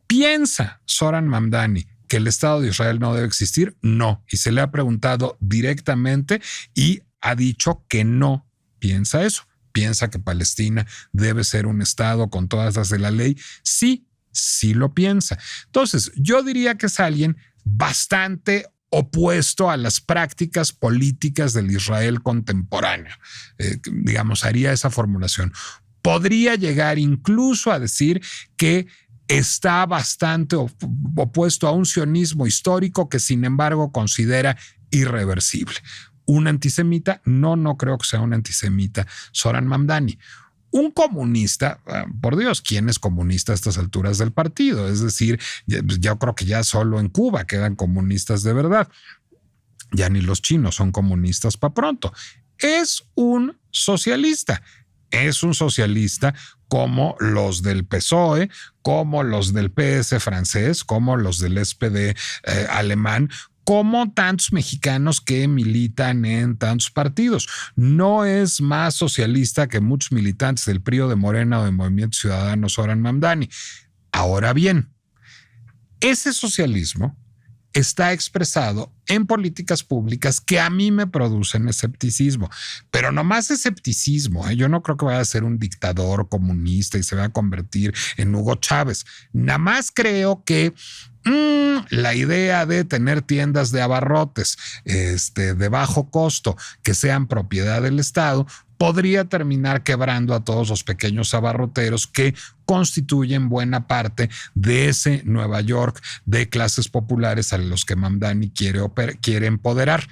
¿Piensa Zoran Mamdani que el Estado de Israel no debe existir? No. Y se le ha preguntado directamente y ha dicho que no piensa eso. ¿Piensa que Palestina debe ser un Estado con todas las de la ley? Sí, sí lo piensa. Entonces, yo diría que es alguien bastante opuesto a las prácticas políticas del Israel contemporáneo. Digamos, haría esa formulación. Podría llegar incluso a decir que está bastante opuesto a un sionismo histórico que sin embargo considera irreversible. ¿Un antisemita? No creo que sea un antisemita Zoran Mamdani. Un comunista, por Dios, ¿quién es comunista a estas alturas del partido? Es decir, yo creo que ya solo en Cuba quedan comunistas de verdad. Ya ni los chinos son comunistas para pronto. Es un socialista. Es un socialista como los del PSOE, como los del PS francés, como los del SPD alemán, como tantos mexicanos que militan en tantos partidos. No es más socialista que muchos militantes del PRI o de Morena o de Movimiento Ciudadano Zoran Mamdani. Ahora bien, ese socialismo está expresado en políticas públicas que a mí me producen escepticismo, pero no más escepticismo. Yo no creo que vaya a ser un dictador comunista y se va a convertir en Hugo Chávez. Nada más creo que la idea de tener tiendas de abarrotes de bajo costo que sean propiedad del Estado podría terminar quebrando a todos los pequeños abarroteros que constituyen buena parte de ese Nueva York de clases populares a los que Mamdani quiere empoderar.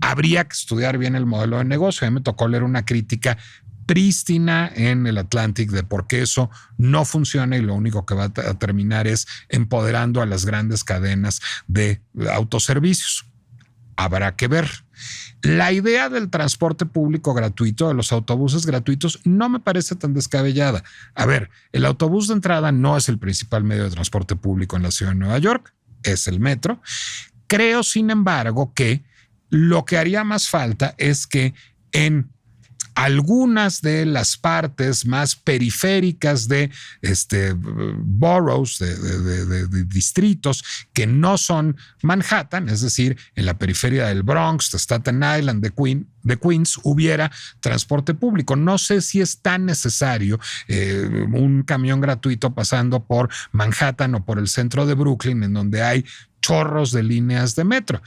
Habría que estudiar bien el modelo de negocio. A mí me tocó leer una crítica prístina en el Atlantic de por qué eso no funciona y lo único que va a terminar es empoderando a las grandes cadenas de autoservicios. Habrá que ver. La idea del transporte público gratuito, de los autobuses gratuitos, no me parece tan descabellada. A ver, el autobús de entrada no es el principal medio de transporte público en la ciudad de Nueva York, es el metro. Creo, sin embargo, que lo que haría más falta es que en algunas de las partes más periféricas de boroughs, de distritos que no son Manhattan, es decir, en la periferia del Bronx, de Staten Island, de Queens, hubiera transporte público. No sé si es tan necesario un camión gratuito pasando por Manhattan o por el centro de Brooklyn, en donde hay chorros de líneas de metro,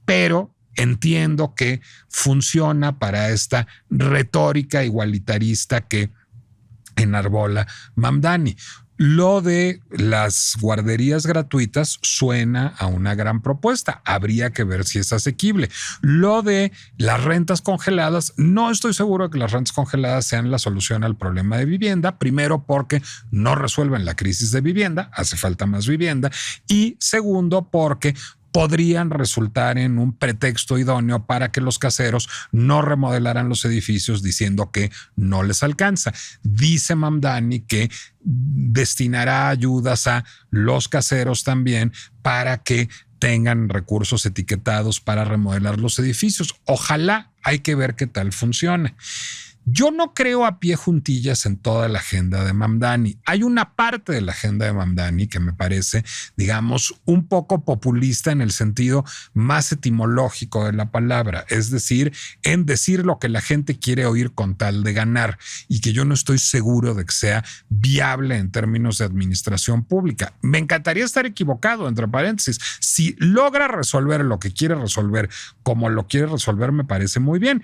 pero entiendo que funciona para esta retórica igualitarista que enarbola Mamdani. Lo de las guarderías gratuitas suena a una gran propuesta. Habría que ver si es asequible. Lo de las rentas congeladas, no estoy seguro de que las rentas congeladas sean la solución al problema de vivienda. Primero, porque no resuelven la crisis de vivienda, hace falta más vivienda. Y segundo, porque podrían resultar en un pretexto idóneo para que los caseros no remodelaran los edificios diciendo que no les alcanza. Dice Mamdani que destinará ayudas a los caseros también para que tengan recursos etiquetados para remodelar los edificios. Ojalá, hay que ver qué tal funciona. Yo no creo a pie juntillas en toda la agenda de Mamdani. Hay una parte de la agenda de Mamdani que me parece, digamos, un poco populista en el sentido más etimológico de la palabra, es decir, en decir lo que la gente quiere oír con tal de ganar, y que yo no estoy seguro de que sea viable en términos de administración pública. Me encantaría estar equivocado, entre paréntesis. Si logra resolver lo que quiere resolver como lo quiere resolver, me parece muy bien.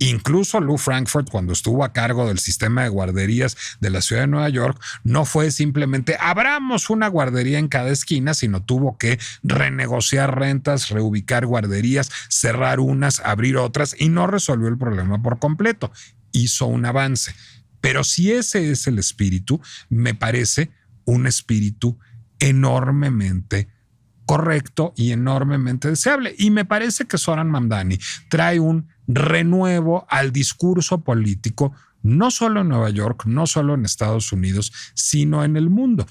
Incluso Lou Frankfurt, cuando estuvo a cargo del sistema de guarderías de la ciudad de Nueva York, no fue simplemente abramos una guardería en cada esquina, sino tuvo que renegociar rentas, reubicar guarderías, cerrar unas, abrir otras, y no resolvió el problema por completo. Hizo un avance. Pero si ese es el espíritu, me parece un espíritu enormemente correcto y enormemente deseable. Y me parece que Zoran Mamdani trae un renuevo al discurso político, no solo en Nueva York, no solo en Estados Unidos, sino en el mundo.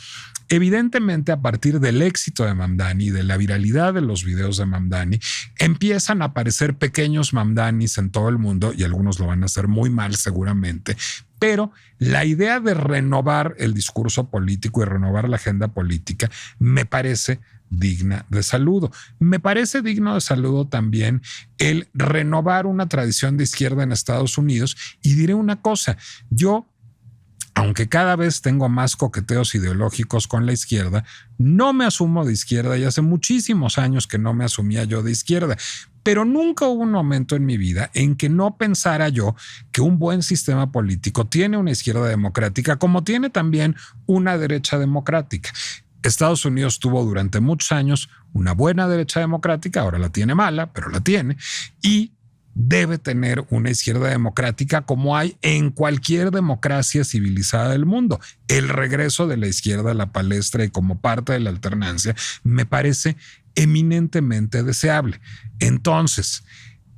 Evidentemente, a partir del éxito de Mamdani, de la viralidad de los videos de Mamdani, empiezan a aparecer pequeños Mamdanis en todo el mundo, y algunos lo van a hacer muy mal seguramente, pero la idea de renovar el discurso político y renovar la agenda política me parece digna de saludo. Me parece digno de saludo también el renovar una tradición de izquierda en Estados Unidos. Y diré una cosa, yo, aunque cada vez tengo más coqueteos ideológicos con la izquierda, no me asumo de izquierda, y hace muchísimos años que no me asumía yo de izquierda. Pero nunca hubo un momento en mi vida en que no pensara yo que un buen sistema político tiene una izquierda democrática, como tiene también una derecha democrática. Estados Unidos tuvo durante muchos años una buena derecha democrática, ahora la tiene mala, pero la tiene, y debe tener una izquierda democrática como hay en cualquier democracia civilizada del mundo. El regreso de la izquierda a la palestra y como parte de la alternancia me parece eminentemente deseable. Entonces,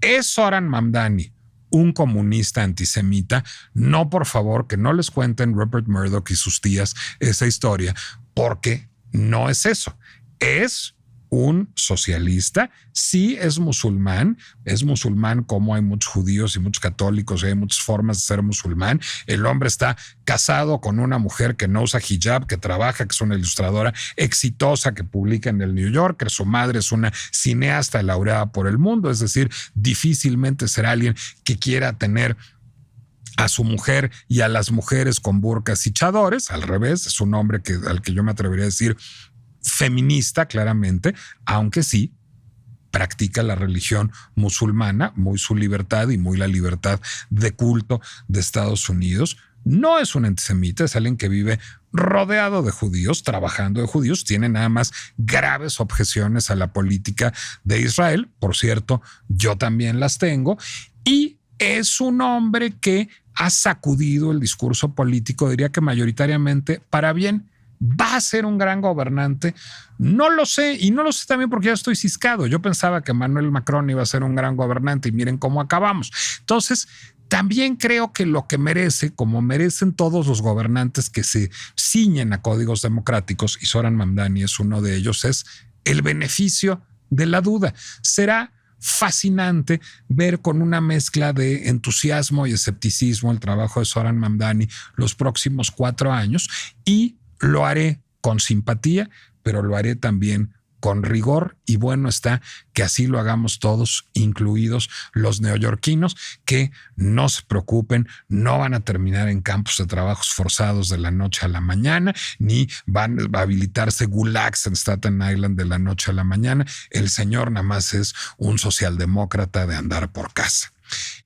¿es Zoran Mamdani un comunista antisemita? No, por favor, que no les cuenten Rupert Murdoch y sus tías esa historia, porque no es eso. Es un socialista, sí es musulmán como hay muchos judíos y muchos católicos, y hay muchas formas de ser musulmán. El hombre está casado con una mujer que no usa hijab, que trabaja, que es una ilustradora exitosa, que publica en el New Yorker. Su madre es una cineasta laureada por el mundo, es decir, difícilmente será alguien que quiera tener a su mujer y a las mujeres con burkas y chadores. Al revés, es un hombre al que yo me atrevería a decir feminista, claramente, aunque sí practica la religión musulmana, muy su libertad y muy la libertad de culto de Estados Unidos. No es un antisemita, es alguien que vive rodeado de judíos, trabajando de judíos, tiene nada más graves objeciones a la política de Israel. Por cierto, yo también las tengo. Y es un hombre que ha sacudido el discurso político, diría que mayoritariamente para bien. ¿Va a ser un gran gobernante? No lo sé, y no lo sé también porque ya estoy ciscado. Yo pensaba que Emmanuel Macron iba a ser un gran gobernante y miren cómo acabamos. Entonces, también creo que lo que merece, como merecen todos los gobernantes que se ciñen a códigos democráticos, y Zoran Mamdani es uno de ellos, es el beneficio de la duda. Será fascinante ver con una mezcla de entusiasmo y escepticismo el trabajo de Zoran Mamdani los próximos 4 años, y lo haré con simpatía, pero lo haré también con rigor, y bueno está que así lo hagamos todos, incluidos los neoyorquinos, que no se preocupen, no van a terminar en campos de trabajos forzados de la noche a la mañana, ni van a habilitarse gulags en Staten Island de la noche a la mañana. El señor nada más es un socialdemócrata de andar por casa.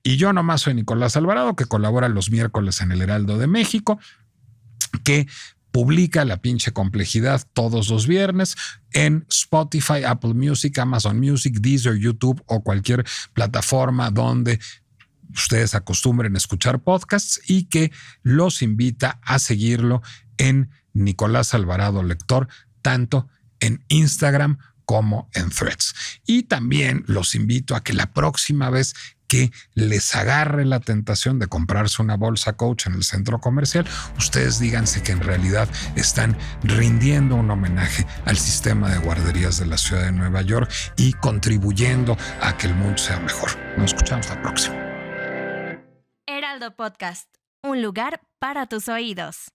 Y yo nomás soy Nicolás Alvarado, que colabora los miércoles en el Heraldo de México, que publica La Pinche Complejidad todos los viernes en Spotify, Apple Music, Amazon Music, Deezer, YouTube o cualquier plataforma donde ustedes acostumbren a escuchar podcasts, y que los invita a seguirlo en Nicolás Alvarado Lector, tanto en Instagram como en Threads. Y también los invito a que la próxima vez que les agarre la tentación de comprarse una bolsa Coach en el centro comercial, ustedes díganse que en realidad están rindiendo un homenaje al sistema de guarderías de la ciudad de Nueva York y contribuyendo a que el mundo sea mejor. Nos escuchamos la próxima. Heraldo Podcast, un lugar para tus oídos.